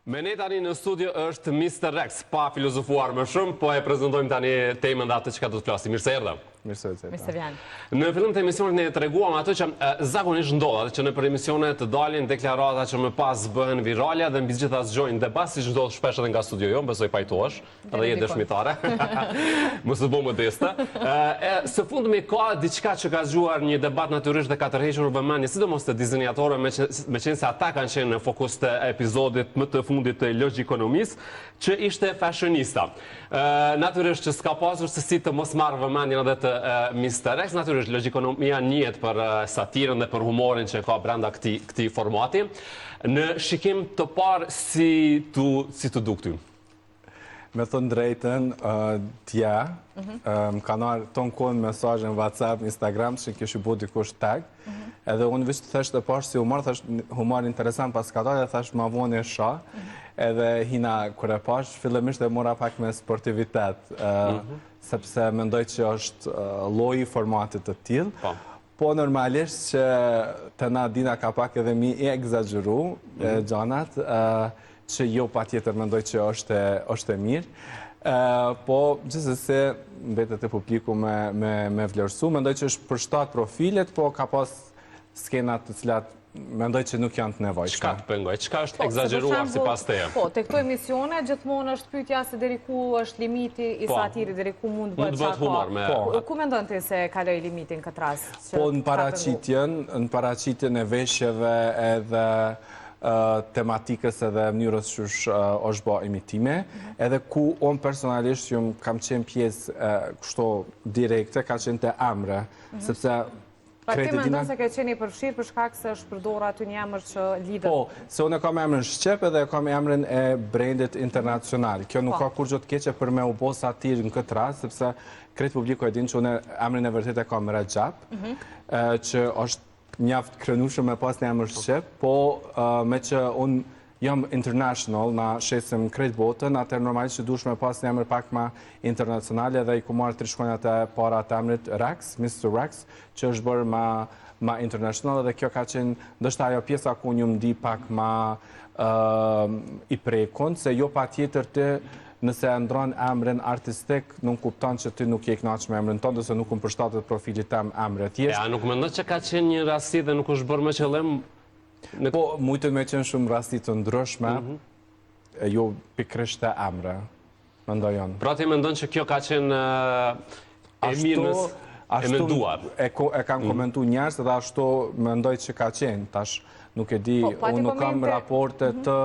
Me ne tani në studio është Mr. Rex, pa filozofuar më shumë, po e prezentojmë tani temën dhe atë që ka të flasim. Mirë se erdha. Mirë se vjen. Në fillim të emisionit ne treguam ato që zakonisht ndodhet që nëpër emisione të dalin deklarata që më pas bëhen virale dhe mbi të gjitha zgjojnë debat, siç ndodh shpesh edhe nga studio jon, besoj pajtohesh, edhe je dëshmitare. Mos u bë modeste. Së fundmi ka diçka që ka zgjuar një debat natyrisht dhe ka tërhequr vëmendje, sidomos të dizenjatorëve, meqense ata kanë qenë në fokus të episodit më të fundit të logjikonomisë, që ishte fashionista. Natyrisht që s'ka pasur se si të mos marrë vëmendjen edhe të Mr. Rex, natyrisht logjikonomia njihet për satirën dhe për humorin që ka brenda këtij formati. Në shikim të parë si tu duk ty? Me thënë drejtën, më kanë arë tonë kohën mesazhe në WhatsApp, Instagram, që kështë bu dikush tag, edhe unë vishë të theshtë të pashtë si humor, thashtë humor interesant pas ka dojë, dhe thashtë ma vonë e sha, edhe hina kër e pashtë, fillimisht e mora pak me sportivitet, sepse mendoj që është lloji i formatit të tillë, po normalisht që të na dina ka pak edhe mi e egzageru gjanat, që jo pa tjetër mendoj që është e mirë, po gjithsesi mbetet e publiku me vlerësu, mendoj që është për 7 profilet, po ka pas skenat të cilat mendoj që nuk janë të nevojshme. Çka të pengoj? Çka është egzageruar sipas teje? Po, te këto emisione gjithmonë është pyetja se deri ku është limiti i satirit, deri ku mund të bëhet humor me. Ku mendon ti se kaloi limitin këtë rast? Po, në paraqitjen e veshjeve edhe tematikës edhe mënyrës që është bë imitime, edhe ku unë personalisht kam qenë pjesë kështu direkte, ka qenë të emre, sepse Pa ti mendon se ke qenë i përfshirë për shkak se është përdorur aty një emër që lidhet? Po, se unë kam emrin shqip edhe kam emrin e brandit internacional. Kjo nuk ka kur gjë të keqe për me u bë satirë në këtë rast, sepse krejt publiku e din që unë emrin e vërtet e kam Rajab, që është mjaft krenushëm me pas një emër shqip, po me që unë jam international, na shesim krejt botën, atër normalisht që dush me pas një emër pak ma internacionale dhe i ku marrë 3 shkronjat e para të emrit Rex, Mr. Rex, që është bërë ma international dhe kjo ka qenë ndështë ajo pjesa ku një mdi pak ma i prekun, se jo pa tjetër të nëse ndron emrin artistik, nuk kupton që ti nuk je kënaqur me emrin tonë, ose nuk përshtatet profilit tem emri thjesht. Ja, nuk mendon që ka qenë një rasti dhe nuk është bërë me qëllim? Po, mujtë me qenë shumë rasti të ndryshme, jo pikrisht e emre, mendoj janë. Pra ti mendon që kjo ka qenë e mirës e menduar? E kam komentu njerës edhe ashtu mendoj që ka qenë, tash nuk e di, unë nuk kam raporte të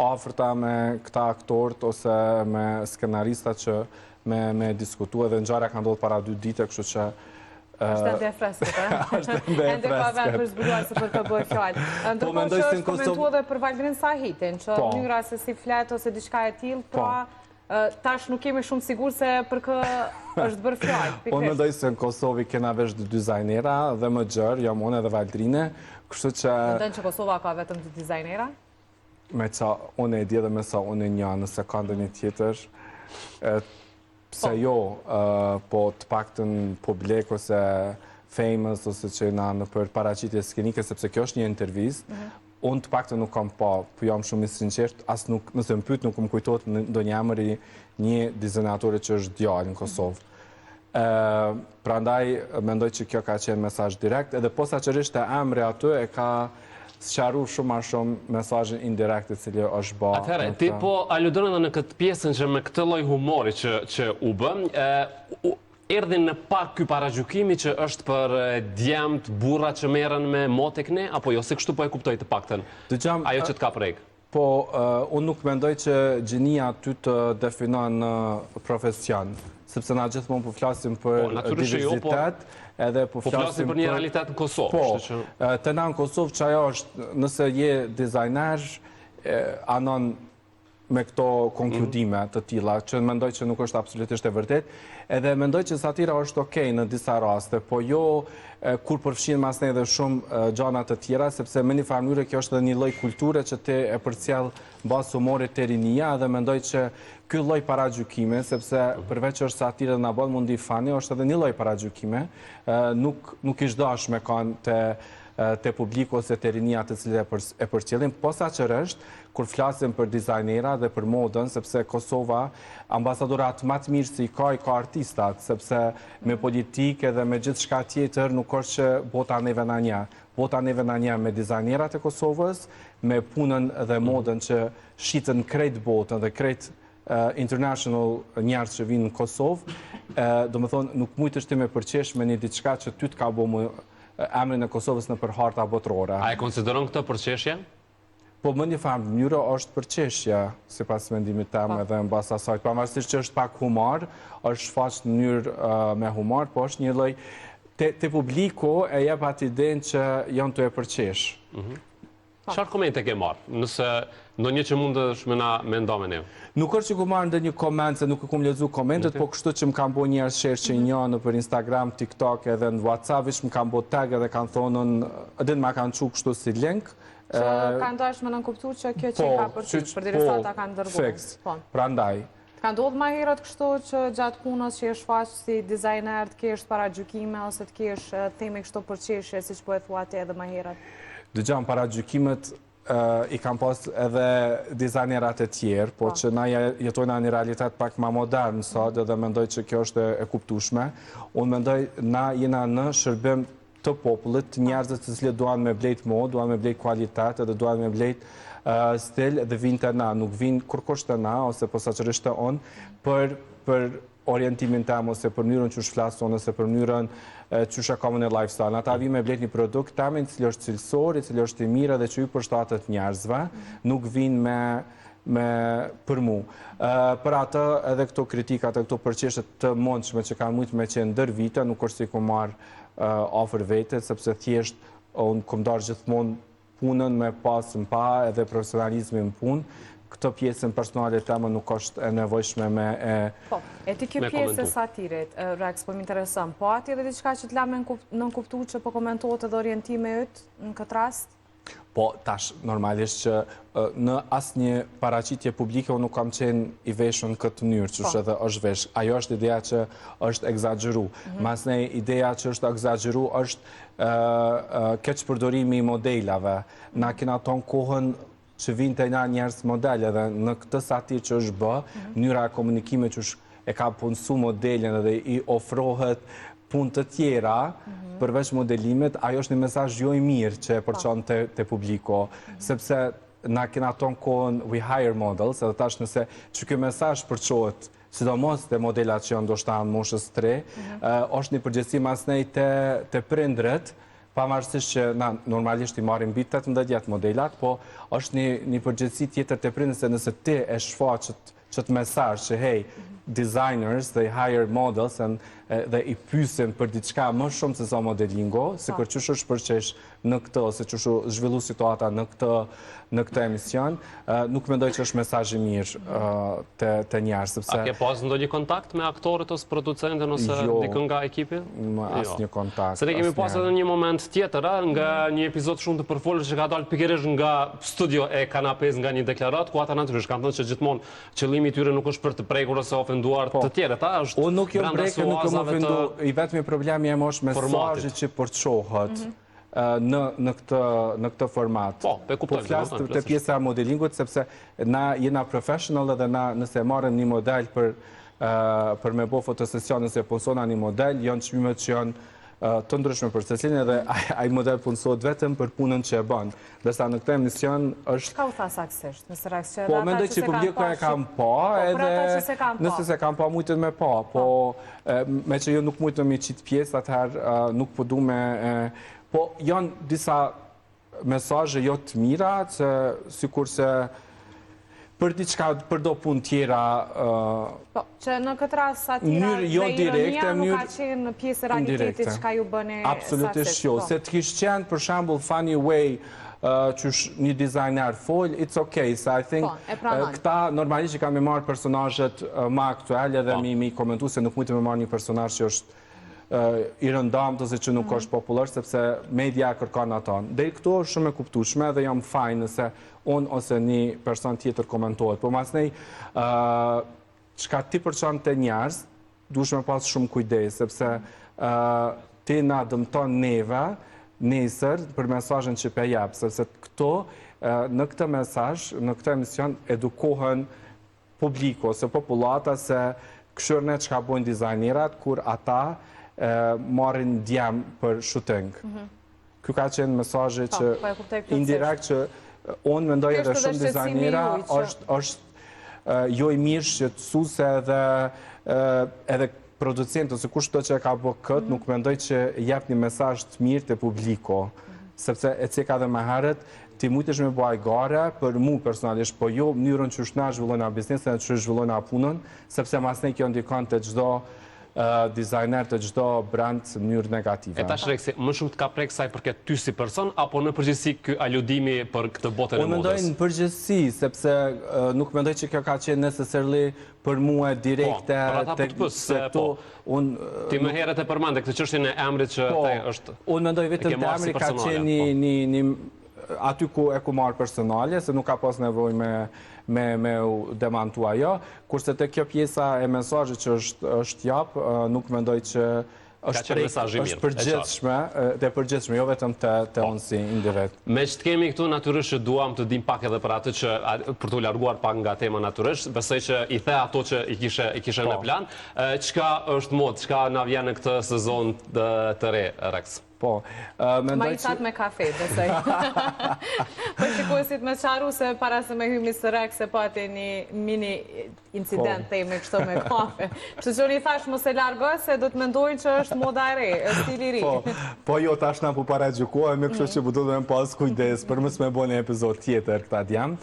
afërta me këta aktorët ose me skenaristat që me diskutu edhe në gjarja ka ndodhë para 2 dite, kështu që është ende e freskët, është ende e ende ka vend për zbuluar se për të bëjë fjallë. Ndërkohë që është komentu edhe për Vagrin Sahitin, që mënyra se si flet ose diçka e tillë, pra tash nuk kemi shumë sigur se për kë është bërë fjallë. Unë mendoj se në Kosovë kena vesh 2 dizajnera dhe më gjërë, jam unë edhe Valdrine, kështu që... Mendon që Kosova ka vetëm 2 dizajnera? Me që unë e di dhe me sa unë e një, nëse ka ndonjë tjetër, pse jo, po të paktën publik ose famous ose që na në për paraqitje skenike, sepse kjo është një intervist, unë të paktën nuk kam po jam shumë i sinqert, as nuk, nëse më pyet nuk më kujtohet ndonjë emër i një dizajnatore që është djalë në Kosovë. Prandaj mendoj që kjo ka qenë mesazh direkt, edhe posaçërisht e emri aty e ka sqaru shumë ma shumë mesazhin indirekt i cili është bërë. Atëherë, ti po aludon edhe në këtë pjesën që me këtë lloj humori që u bën, erdhi në pak ky paragjykimi që është për djemt, burra që merren me motekne, apo jo, se kështu po e kuptoj të paktën. Ajo që të ka prek. Po, unë nuk mendoj që gjinia ty të definon në profesion, sepse na gjithmonë po flasim për diverzitet, edhe po flasim për një realitet në Kosovë. Po, të na në Kosovë që ajo është, nëse je dizajner, anon me këto konkludime të tilla, që mendoj që nuk është absolutisht e vërtet, edhe mendoj që satira është okej në disa raste, po jo kur përfshin mas ne edhe shumë gjana të tjera, sepse me një farë mënyrë kjo është edhe një lloj kulture që ti e përcjell mbas humorit të rinia, dhe mendoj që ky lloj paragjykime, sepse përveç që është satira dhe na bën mundi fani, është edhe një lloj paragjykime, nuk ish dashme kanë të të publiku ose të rinia të cilë e përqelim. Posa qërësht, kur flasim për dizajnera dhe për modën, sepse Kosova, ambasadorat më të mirë si ka artistat, sepse me politike dhe me gjithë shka tjetër nuk është që bota neve në një. Bota neve në një me dizajnerat e Kosovës, me punën dhe modën që shitën krejt botën dhe krejt international njarë që vinë në Kosovë, do më thonë, nuk mujtë është ti me përqesh me një diçka që ty të ka bo më emrin e Kosovës në për harta botërore. A e konsideron këtë përqeshje? Po më një famë, njëra është përqeshja, si pas mendimit temë edhe në basa sajtë. Pavarësisht që është pak humor, është faqë në njërë me humor, po është një lloj të publiku e jep atë idenë që janë të e përqesh. Çfarë komente ke marrë? Nëse ndonjë që mundesh me nda me ne? Nuk është që ku marrë ndonjë koment, se nuk e kum lexuar komentet, po kështu që më kanë bërë njerëz share që një në për Instagram, TikTok edhe në WhatsApp, më kanë bërë tag edhe kanë thonën, edhe më kanë çu kështu si link. Që kanë dashur më nënkuptu që kjo që ka përqysh, për dirisa ta kanë dërguar. Prandaj. Ka ndodhur më herët kështu që gjatë punës që je shfaq si dizajner të kesh para gjykime ose të kesh theme kështu përqeshje, siç po e thua ti edhe më herët? Dëgjojmë para gjykimet i kam pas edhe dizajnerat e tjerë, po që na jetojnë në një realitet pak ma modern sot dhe mendoj që kjo është e kuptueshme. Unë mendoj na jena në shërbim të popullit, të njerëzit të cilët duan me blejt mod, duan me blejt kualitet dhe duan me blejt stil dhe vinë të na, nuk vinë kërkosh të na ose posaçërisht të on për orientimin tem ose për mënyrën që shflason ose për mënyrën që shakamun e lifestyle. Ata vinë me blejt një produkt tem i cili është cilësor, i cili është i mirë dhe që i përshtatet njerëzve, nuk vinë për mu. Për atë edhe këto kritikat e këto përqeshet të mundshme që kanë mujtë me qenë ndër vite, nuk është si ku marë ofër vetet, sepse thjesht unë kom darë gjithmonë punën me pas në pa edhe profesionalizmin në punë. Këtë pjesën personale të më nuk është e nevojshme me Po, e ti kjo pjesë e satirit, Rex, po më interesën, po ati edhe diçka që të lame nënkuptu që po komentohet edhe orientime ytë në këtë rast? Po, tash, normalisht që në asë një paraqitje publike unë nuk kam qenë i veshën këtë mënyrë, që është edhe është vesh. Ajo është ideja që është egzageru. Mas ne ideja që është egzageru është keq përdorimi i modelave. Na kena tonë kohën që vinë të nga njerës modele dhe në këtë satir që është bë, mënyra e komunikime që e ka punësu modelin dhe i ofrohet punë të tjera, përveç modelimet, ajo është një mesazh jo i mirë që e përçon të publiko, sepse na kena tonë kohën we hire models, edhe tash nëse që kjo mesazh përçohet, sidomos të modelat që janë ndoshta në moshës 3, është një përgjegjësi mas nej të prindrit, pavarësisht që na normalisht i marrim mbi 18 modelat, po është një përgjegjësi tjetër të prindrit se nëse ti e shfaqet ç't mesazh që hey, designers, they hire models dhe i pysin për diçka më shumë se sa modelingo, si kur që është përqesh në këtë, ose që është zhvillu situata në këtë emision, nuk mendoj që është mesazh i mirë të njerëz, sepse... A ke pas ndonjë kontakt me aktorët ose producentën ose dikën nga ekipi? Asnjë kontakt. Se ne kemi pas edhe një moment tjetër, nga një epizod shumë të përfolur që ka dalë pikërisht nga studio e Kanapes nga një deklarat, ku ata natyrisht kanë thënë që gjithmonë qëllimi i tyre nuk është për të prekur ose ofenduar të tjerët, është unë nuk jam prekur, nuk jam ofenduar. I vetmi problemi jem është mesazhi që përçohet në këtë format. Po flasë të pjesa modelingut, sepse na jena professional edhe na nëse marrëm një model për me bo fotosesion, nëse punsona një model, janë çmimet që janë të ndryshme për secilin edhe ai model punësohet vetëm për punën që e bën. Ndërsa në këtë emision është... Çka u tha saktësisht? Nëse Rex që po mendoj që publiku e kam pa, edhe nëse se kam pa mujtën me pa, po me që jo nuk mujtën me qitë pjesë, atëherë nuk po du me... Po janë disa mesazhe jo të mira, që sikur se për diçka, për do punë tjera... Po, që në këtë rast satira dhe ironia nuk ka qenë pjesë e realitetit që ka ju bëne saktësisht. Absolutisht jo, se të kishë qenë për shembull funny way që një dizajner fol, it's okay, se I think këta normalisht që kam me marrë personazhet më aktuale dhe mi komentu se nuk mujtë me marrë një personazh që është i rëndamt ose që nuk është popullor, sepse media kërkon ato. Dhe këto është shumë e kuptueshme dhe jam fajn nëse unë ose një person tjetër komentohet. Po mas nej, çka ti përçon të njerëz, duhesh me pas shumë kujdes, sepse ti na dëmton neve nesër për mesazhin që pe jap, sepse këto në këtë mesazh, në këtë emision edukohen publiku ose populata se këshirën e çka bojnë dizajnerat kur ata marrin djem për shooting. Ky ka qenë mesazhi që indirekt që unë mendoj edhe shumë dizajnera është jo i mirë shqetësuese edhe producent ose kushto që ka bë këtë, nuk mendoj që jep një mesazh të mirë te publiku, sepse e ceka dhe më herët ti mujtesh me bëj gare për mu personalisht, po jo mënyrën që na zhvillojna biznesin dhe që zhvillojna punën, sepse mas ne kjo ndikon të çdo dizajner të çdo brand në mënyrë negative. E tash Reksi, më shumë të ka prek saj përket ty si person, apo në përgjithësi ky aludimi për këtë botën e modës? Unë mendoj në përgjithësi, sepse nuk mendoj që kjo ka qenë necessarily për mua direkte. Po, për ata për të pësë, po. Ti më herët e përmande këtë çështjen e emrit që është... Unë mendoj vetëm të emri ka qenë një aty ku e ku marrë personale, se nuk ka pas nevoj me demantu ajo, kurse të kjo pjesa e mesazhit që është jap, nuk mendoj që është përgjithshme, jo vetëm të unë si individ. Me që të kemi këtu natyrisht që duam të dim pak edhe për atë që, për të larguar pak nga tema natyrisht, besoj që i the ato që i kishe në plan, çka është mod, çka na vjen në këtë sezon të re, Rex? Po, ma i qatë me kafe, besoj. Po shikuesit me qaru se para se me hymi së Rex se pati një mini incident temi kështu me kafe. Kështu që unë i thash mos e largo se do të mendojnë që është moda e re, është stili ri. Po jo, tash na po para gjykojmë, kështu që do të pas kujdes për mos me bëni epizod tjetër këta djem.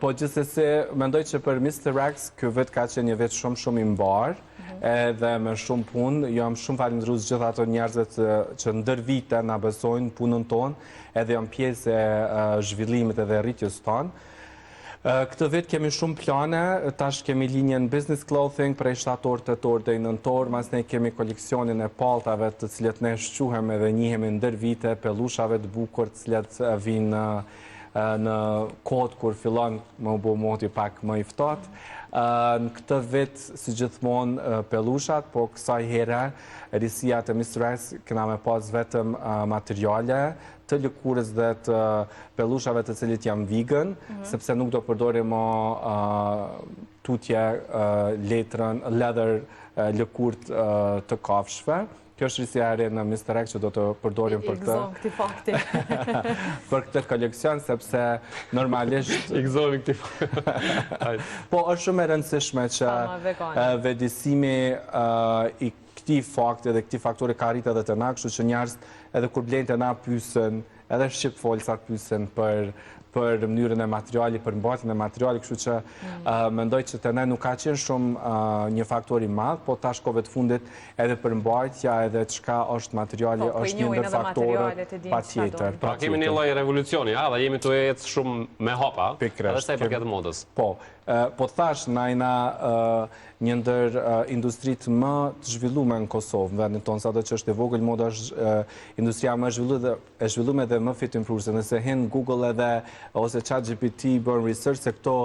Po gjithsesi mendoj që për Mr. Rex ky vet ka qenë një vet shumë i mbar, edhe me shumë punë, jam shumë falendërues gjithë ato njerëzit që ndër vite na besojnë punën tonë, edhe jam pjesë e zhvillimit edhe rritjes tonë. Këtë vit kemi shumë plane, tash kemi linjen business clothing prej shtator, tetor deri nëntor, mas ne kemi koleksionin e palltave të cilët ne shquhem edhe njihemi ndër vite, pellushave të bukur të cilët vinë në kohët kur fillon më u bë moti pak më i ftohtë. Në këtë vit, si gjithmonë, pellushat, po kësaj here, risia të Mr. Rex kena me pas vetëm materiale të lëkurës dhe të pellushave të cilit jam vegan, sepse nuk do përdorim tutje leather lëkurt të kafshëve. Kjo është risia e re në Mr. Rex që do të përdorim për këtë. Këti fakti. Për këtë koleksion, sepse normalisht... Ikzomi këti fakti. Po, është shumë e rëndësishme që vedisimi i këti fakti dhe këti faktori ka rritë edhe të na, kështu që njerëz edhe kur blejnë të na pysen, edhe shqip folësat pysen për mënyrën e materiali, për mbartjen e materiali, kështu që mendoj që të ne nuk ka qenë shumë një faktor i madh, po tash kohëve të fundit edhe për mbartja edhe çka është materiali është një ndër faktorët patjetër. Pra kemi një lloj revolucioni, dhe jemi të ecë shumë me hapa, edhe sa i përket modës. Po thash, na jena një ndër industritë më të zhvilluar në Kosovë, në vendin tonë, sado që është e vogël, moda është industria më e zhvilluar dhe më fit improvise. Nëse hin Google edhe ose ChatGPT bën research se këto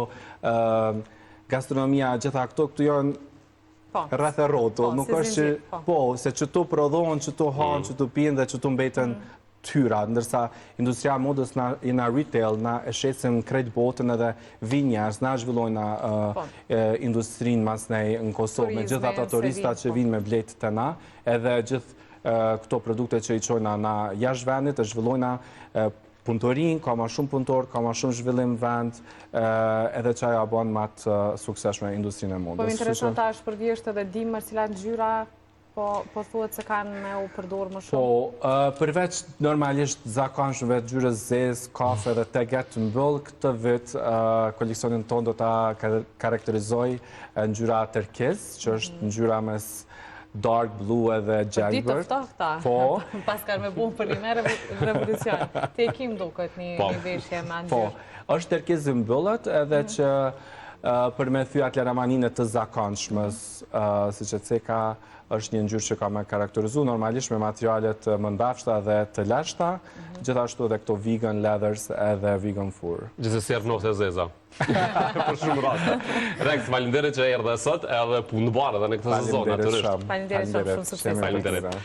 gastronomia, gjitha këto janë rreth e rrotull, nuk është që se çtu prodhohen, çtu hanë, çtu pinë dhe çtu mbeten tyra, ndërsa industria modës na retail, na e shesim krejt botën edhe vinjarës, na zhvillojna industrinë mas nej në Kosovë, me gjithë ata turistat që vinë me blejtë të na, edhe gjithë këto produkte që i qojna na jashtë vendit, e zhvillojna punëtorin, ka ma shumë punëtor, ka ma shumë zhvillim vend, edhe që ajo abon ma të sukseshme industrinë e modës. Po interesanta është përvjesht edhe dimë cilat ngjyra po thuhet se kanë me u përdorë më shumë? Po, përveç normalisht zakonshmëve të ngjyrës zezë, kafe dhe teget të mbyll, këtë vit koleksionin tonë do ta karakterizoj ngjyra turkiz, që është ngjyra mes dark blue edhe jaguar. Ditë të ftohta. Po. Paskar me bunë për një revolucion. Te kim duket një veshje me ngjyrë. Po, është turkiz i mbyllët edhe që për me thy atë ramanine të zakonshmës, siç e theka, është një ngjyrë që ka me karakterizu normalisht me materialet më ndafshta dhe të lashta, gjithashtu edhe këto vegan leathers edhe vegan fur. Gjithsesi noftë e zeza. Për shumë raste. Rex, faleminderit që erdhe sot edhe punë bardhë në këtë sezon natyrisht. Faleminderit shumë sukses. Faleminderit.